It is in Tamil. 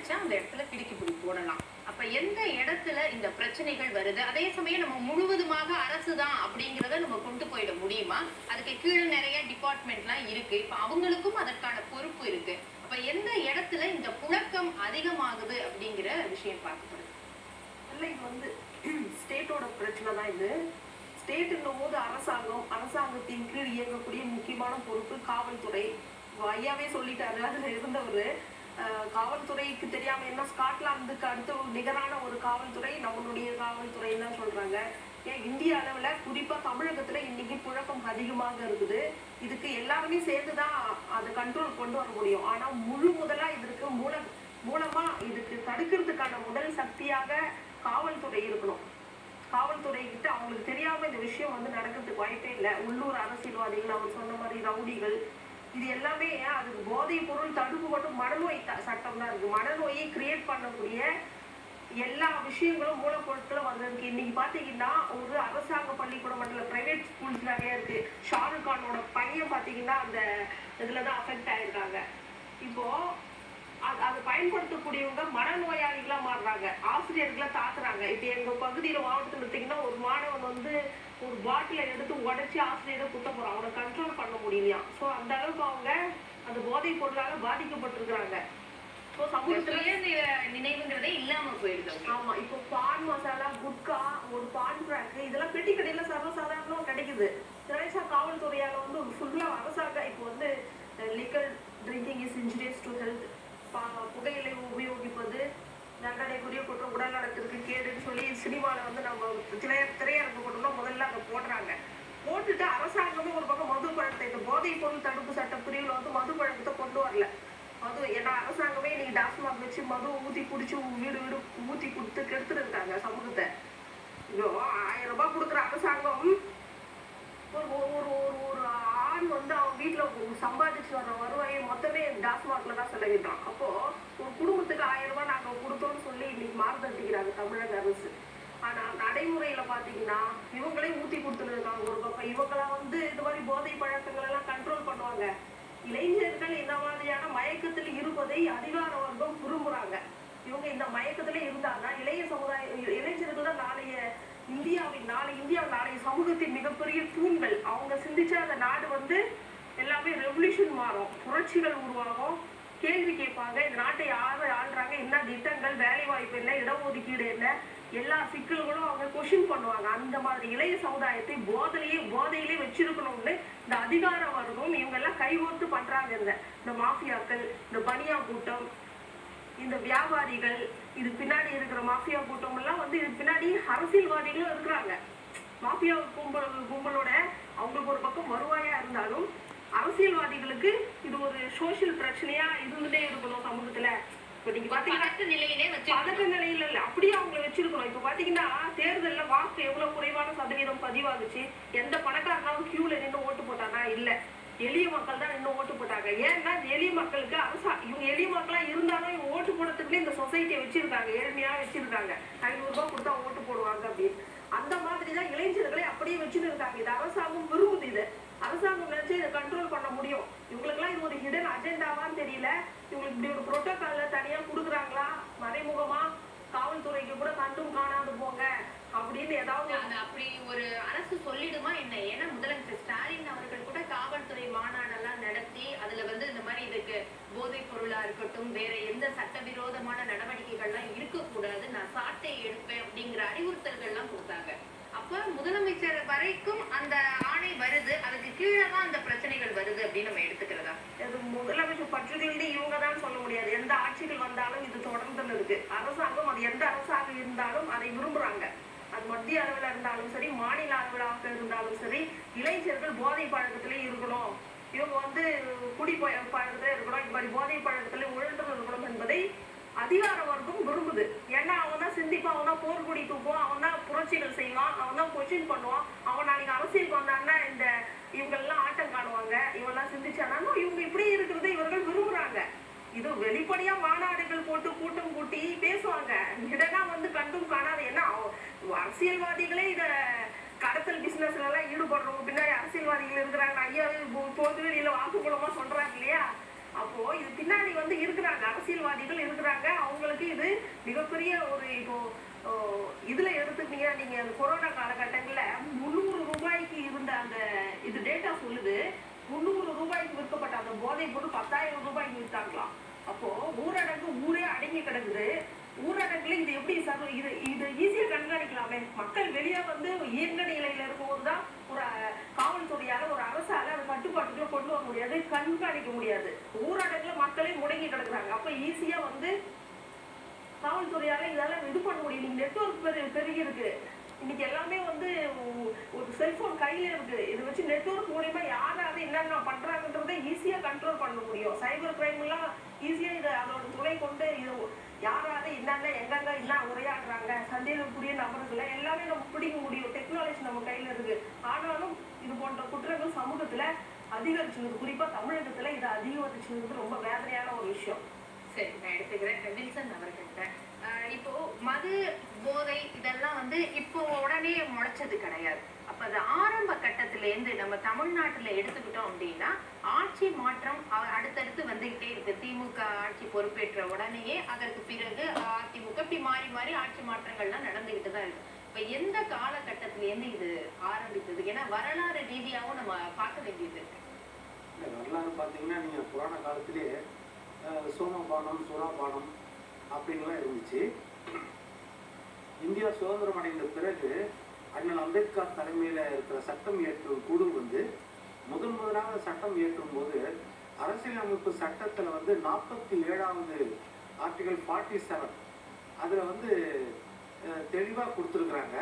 நினைச்சா அந்த இடத்துல கிடுக்கி பிடி போடலாம். அப்ப எந்த இடத்துல இந்த பிரச்சனைகள் வருது, அதே சமயம் நம்ம முழுவதுமாக அரசு தான் அப்படிங்கிறத நம்ம கொண்டு போயிட முடியுமா? அதுக்கு கீழே நிறைய டிபார்ட்மெண்ட்லாம் இருக்கு. இப்ப அவங்களுக்கும் அதற்கான பொறுப்பு இருக்கு. அப்ப எந்த இடத்துல இந்த புழக்கம் அதிகமாகுது அப்படிங்கிற விஷயம் பார்க்கப்படுது. இல்ல, இது வந்து ஸ்டேட்டோட பிரச்சனை தான் இது. ஸ்டேட்டுங்கும் போது அரசாங்கத்தின் கீழ் இயங்கக்கூடிய முக்கியமான பொறுப்பு காவல்துறை. ஐயாவே சொல்லிட்டாரு, அதுல இருந்தவர். காவல்துறைக்கு தெரியாம என்ன, ஸ்காட்லாந்துக்கு அடுத்த நிகரான ஒரு காவல்துறை நம்மளுடைய காவல்துறைன்னு தான் சொல்றாங்க. ஏன் இந்திய அளவுல குறிப்பா தமிழகத்துல இன்னைக்கு புழக்கம் அதிகமாக இருக்குது. இதுக்கு எல்லாருமே சேர்ந்துதான் அதை கண்ட்ரோல் கொண்டு வர முடியும். ஆனா முழு முதலா இதற்கு மூலமா இதுக்கு தடுக்கிறதுக்கான முதல் சக்தியாக காவல்துறை இருக்கணும். காவல்துறை கிட்ட அவங்களுக்கு தெரியாம இந்த விஷயம் வந்து நடக்கிறதுக்கு வாய்ப்பே இல்லை. உள்ளூர் அரசியல்வாதிகள், அவர் சொன்ன மாதிரி ரவுடிகள், இது எல்லாமே அதுக்கு போதை பொருள் தடுப்பு மட்டும் மனநோய் சட்டம் தான் இருக்கு. மனநோயை கிரியேட் பண்ணக்கூடிய எல்லா விஷயங்களும் மூலப்பொருட்களும் வந்திருக்கு. இன்னைக்கு பாத்தீங்கன்னா ஒரு அரசாங்க பள்ளிக்கூடம் மட்டும் இல்ல, பிரைவேட் ஸ்கூல்ஸ் நிறைய இருக்கு. ஷாருக் கானோட பையன் பாத்தீங்கன்னா அந்த இதுலதான் அஃபெக்ட் ஆயிருக்காங்க. இப்போ அதை பயன்படுத்தக்கூடியவங்க மனநோயாளிகளா மாறுறாங்க, ஆசிரியர்களை தாக்குறாங்க. இப்ப எங்க பகுதியில மாவட்டத்தில் எடுத்தீங்கன்னா ஒரு மாணவன் வந்து ஒரு பாட்டில எடுத்து உடைச்சி ஆசிரியரை குத்த போறான். அவனை கண்ட்ரோல் பண்ண முடியலையா? சோ அந்த அளவுக்கு அவங்க அந்த போதைப் பொருளால பாதிக்கப்பட்டிருக்கிறாங்க. நினைவுங்கிறதே இல்லாம போயிடுது. ஆமா, இப்போ பான் மசாலா, குட்கா, ஒரு பான் ட்ராக், இதெல்லாம் பெட்டி கடையில சர்வசாதாரணமா கிடைக்குது. காவல்துறையால வந்து ஃபுல்லா அரசாங்க இப்போ வந்து liquor drinking is injurious to health, புகையிலை உபயோகிப்பது தண்டனைக்குரிய குற்றம், உடல் நலத்திற்கு கேடுன்னு சொல்லி சினிமாவில் வந்து நம்ம திரையரங்கு போட்டோம்னா முதல்ல அதை போடுறாங்க. போட்டுட்டு அரசாங்கமே ஒரு பக்கம் மது பழக்கத்தை, இந்த போதைப் பொருள் தடுப்பு சட்ட பிரிவில் வந்து மது பழக்கத்தை கொண்டு வரல. ஏன்னா அரசாங்கமே இன்னைக்கு டாஸ்மாக் வச்சு மது ஊத்தி குடிச்சு வீடு வீடு ஊத்தி கொடுத்து கெடுத்துட்டு இருக்காங்க சமூகத்தை. இப்போ 1000 ரூபாய் கொடுக்குற அரசாங்கம் ஒரு ஆண் வந்து அவன் வீட்டுல சம்பாதிச்சு வர்ற வருவாயை மொத்தமே டாஸ்மாக்ல தான் செலவிடுறான். அப்போ ஒரு குடும்பத்துக்கு 1000 ரூபாய் நாங்க கொடுத்தோம்னு சொல்லி இன்னைக்கு மாறுதட்டிக்கிறாங்க தமிழக அரசு. ஆனா நடைமுறையில பாத்தீங்கன்னா இவங்களே ஊத்தி கொடுத்துட்டு இருக்காங்க. ஒரு பக்கம் இவங்கெல்லாம் வந்து இந்த மாதிரி போதை பழக்கங்கள் எல்லாம் கண்ட்ரோல் பண்ணுவாங்க. இளைஞர்கள் இந்த மாதிரியான மயக்கத்தில் இருப்பதை அதிகார வர்க்கம் விரும்புறாங்க. இவங்க இந்த மயக்கத்திலே இருந்தாங்க. இளைஞர்கள் தான் நாளைய சமூகத்தின் மிகப்பெரிய தூண்கள். அவங்க சிந்திச்சா அந்த நாடு வந்து எல்லாமே ரெவல்யூஷன் மாறும், புரட்சிகள் உருவாகும். கேள்வி கேட்பாங்க, இந்த நாட்டை ஆள்றாங்க, என்ன திட்டங்கள், வேலை வாய்ப்பு என்ன, இடஒதுக்கீடு என்ன, எல்லா சிக்கல்களும் அவங்க கொஸ்டின் பண்ணுவாங்க. அந்த மாதிரி இளைய சமுதாயத்தை போதையிலே வச்சிருக்கணும்னு இந்த அதிகார வர்க்கம் இவங்க எல்லாம் கைகோர்த்து பண்றாங்க. இந்த மாஃபியாக்கள், இந்த பனியா கூட்டம், இந்த வியாபாரிகள், இது பின்னாடி இருக்கிற மாஃபியா கூட்டம் எல்லாம் வந்து இது பின்னாடி அரசியல்வாதிகளும் இருக்கிறாங்க. மாஃபியா கும்பலோட அவங்களுக்கு ஒரு பக்கம் வருவாயா இருந்தாலும் அரசியல்வாதிகளுக்கு இது ஒரு சோசியல் பிரச்சனையா இருந்துட்டே இருக்கணும் சமூகத்துல. இப்ப நீங்க பாத்தீங்கன்னா பதட்ட நிலையில இல்ல, அப்படியே அவங்களை வச்சிருக்கணும். இப்ப பாத்தீங்கன்னா தேர்தல்ல வாக்கு எவ்வளவு குறைவான சதவீதம் பதிவாகுச்சு. எந்த பணக்காரனாலும் கியூல நின்று ஓட்டு போட்டானா? இல்ல, எளிய மக்கள் தான் இன்னும் ஓட்டு போட்டாங்க. ஏன்னா எளிய மக்களுக்கு இவங்க எளிய மக்களா இருந்தாலும் இவங்க ஓட்டு போடுறதுக்குள்ளே இந்த சொசைட்டியை வச்சிருக்காங்க, ஏழ்மையா வச்சிருக்காங்க. 500 ரூபாய் கொடுத்தா ஓட்டு போடுவாங்க அப்படின்னு. அந்த மாதிரிதான் இளைஞர்களை அப்படியே வச்சுட்டு இருக்காங்க. இது அரசாங்கம் விரும்புது. இது அரசாங்கம் நினைச்சு இதை கண்ட்ரோல் பண்ண முடியும். இவங்களுக்கு எல்லாம் இது ஒரு ஹிடன் அஜெண்டாவான்னு தெரியல. இவங்களுக்கு இப்படி ஒரு புரோட்டோகால்ல தனியா கொடுக்குறாங்களா, மறைமுகமா காவல்துறைக்கு கூட கண்டும் காணாது போங்க அப்படின்னு ஏதாவது அப்படி ஒரு அரசு சொல்லிடுமா என்ன? ஏன்னா முதலமைச்சர் ஸ்டாலின் அவர்கள் கூட காவல்துறை மாநாடெல்லாம் நடத்தி அதுல வந்து இந்த மாதிரி இதுக்கு போதைப் பொருளா இருக்கட்டும், வேற எந்த சட்டவிரோதமான நடவடிக்கைகள்லாம் இருக்கக்கூடாது, நான் சாட்டை எடுப்பேன் அப்படிங்கிற அறிவுறுத்தல்கள் எல்லாம் கொடுத்தாங்க. அப்ப முதலமைச்சர் வரைக்கும் அந்த ஆணை வருது, அதுக்கு கீழே தான் அந்த பிரச்சனைகள் வருது அப்படின்னு நம்ம எடுத்துக்கிறதா? முதலமைச்சர் பற்றுகளிலே இவங்க தான் சொல்ல முடியாது. எந்த ஆட்சிகள் வந்தாலும் இது தொடர்ந்து இருக்கு. அரசாங்கம் அது எந்த அரசாங்கம் இருந்தாலும் அதை விரும்புறாங்க. அது மத்திய அளவில் இருந்தாலும் சரி, மாநில அளவிலாக இருந்தாலும் சரி, இளைஞர்கள் போதை பழக்கத்திலே இருக்கணும், இவங்க வந்து குடி பழக்கத்திலே இருக்கணும், இந்த மாதிரி போதை பழக்கத்திலே உழன்று இருக்கணும் என்பதை அதிகார வர்க்கம் விரும்புது. ஏன்னா அவன் தான் சிந்திப்பான், அவன் தான் போர்க்குடி தூக்குவான், அவன் தான் புரட்சிகள் செய்வான், அவன் தான் கொஸ்டின் பண்ணுவான். அவன் நாளைக்கு அரசியலுக்கு வந்தான்னா இந்த இவங்கெல்லாம் ஆட்டம் காணுவாங்க, இவெல்லாம் சிந்திச்சானா இவங்க இப்படி இருக்கிறத இவர்கள் விரும்புறாங்க. இது வெளிப்படையா மாநாடுகள் போட்டு கூட்டம் கூட்டி பேசுவாங்க. இதெல்லாம் வந்து கண்டும் காணாது. ஏன்னா அரசியல்வாதிகளே இத கடத்தல் பிசினஸ்ல எல்லாம் ஈடுபடுறவங்க பின்னாடி அரசியல்வாதிகள் இருக்கிறாங்க. ஐயா பொது வெளியில வாக்குமூலமா சொல்றாங்க இல்லையா? அப்போ இது பின்னாடி வந்து இருக்கிறாங்க, அரசியல்வாதிகள் இருக்கிறாங்க. அவங்களுக்கு இது மிகப்பெரிய ஒரு இப்போ இதுல எடுத்துட்டீங்கன்னா நீங்க கொரோனா காலகட்டங்கள்ல 300 ரூபாய்க்கு இருந்த அந்த இது டேட்டா சொல்லுது. 300 ரூபாய்க்கு விற்கப்பட்ட அந்த போதைப் பொருள் 10,000 ரூபாய்க்கு விற்றாங்களாம். அப்போ ஊரடங்கு ஊரே அடங்கி கிடக்குது. ஊரடங்குல இது எப்படி இது இது ஈஸியா கண்காணிக்கலாமே. மக்கள் வெளியே வந்து இயங்க நிலையில இருக்கும்போதுதான் ஒரு காவல்துறையால ஒரு அரசால அதை கட்டுப்பாட்டுக்குள்ள கொண்டு வர முடியாது, கண்காணிக்க முடியாது. ஊரடங்குல மக்களே முடங்கி கிடக்குறாங்க. அப்ப ஈஸியா வந்து காவல்துறையால இதெல்லாம் இது பண்ண முடியும். இன்னைக்கு நெட்வொர்க் பெருகி இருக்கு. இன்னைக்கு எல்லாமே வந்து ஒரு செல்போன் கையில இருக்கு. இதை வச்சு நெட்வொர்க் மூலியமா யாராவது என்னென்ன பண்றாங்கன்றதை ஈஸியா கண்ட்ரோல் பண்ண முடியும். சைபர் கிரைம் எல்லாம் ஈஸியா இதை அதோட துணை கொண்டு இது யாராவது என்னென்ன எங்கெங்க என்ன உரையாடுறாங்க சந்தேகக்கூடிய நபர்களை எல்லாமே நம்ம பிடிக்க முடியும். டெக்னாலஜி நம்ம கையில இருக்கு. ஆனாலும் இது போன்ற குற்றங்கள் சமூகத்துல அதிகரிச்சுருது. குறிப்பா தமிழகத்துல இது அதிகரிச்சுருது. ரொம்ப வேதனையான ஒரு விஷயம். சரி, நான் எடுத்துக்கிறேன். வில்சன் அவர்கள்ட்ட இப்போ மது போதை இதெல்லாம் வந்து இப்போ உடனே முளைச்சது கிடையாது. அப்ப அது ஆரம்ப கட்டத்திலேருந்து நம்ம தமிழ்நாட்டுல எடுத்துக்கிட்டோம் அப்படின்னா ஆட்சி மாற்றம் அடுத்தடுத்து வந்துகிட்டே இருக்கு. திமுக ஆட்சி பொறுப்பேற்ற உடனேயே அதற்கு பிறகு அதிமுக இப்படி மாறி மாறி ஆட்சி மாற்றங்கள்லாம் நடந்துகிட்டு தான் இருக்கு. இப்ப எந்த காலகட்டத்திலேருந்து இது ஆரம்பித்தது? ஏன்னா வரலாறு ரீதியாகவும் நம்ம பார்க்க வேண்டியது இருக்கு. வரலாறு பார்த்தீங்கன்னா நீங்க புராண காலத்திலே சோமபானம் சுறாபானம் அப்படின்லாம் இருந்துச்சு. இந்தியா சுதந்திரம் அடைந்த பிறகு அண்ணல் அம்பேத்கர் தலைமையில் இருக்கிற சட்டம் இயற்றும் குழு வந்து முதலாக சட்டம் இயற்றும் போது அரசியலமைப்பு சட்டத்தில் வந்து 47வது ஆர்டிகல் 47 அதில் வந்து தெளிவாக கொடுத்துருக்குறாங்க.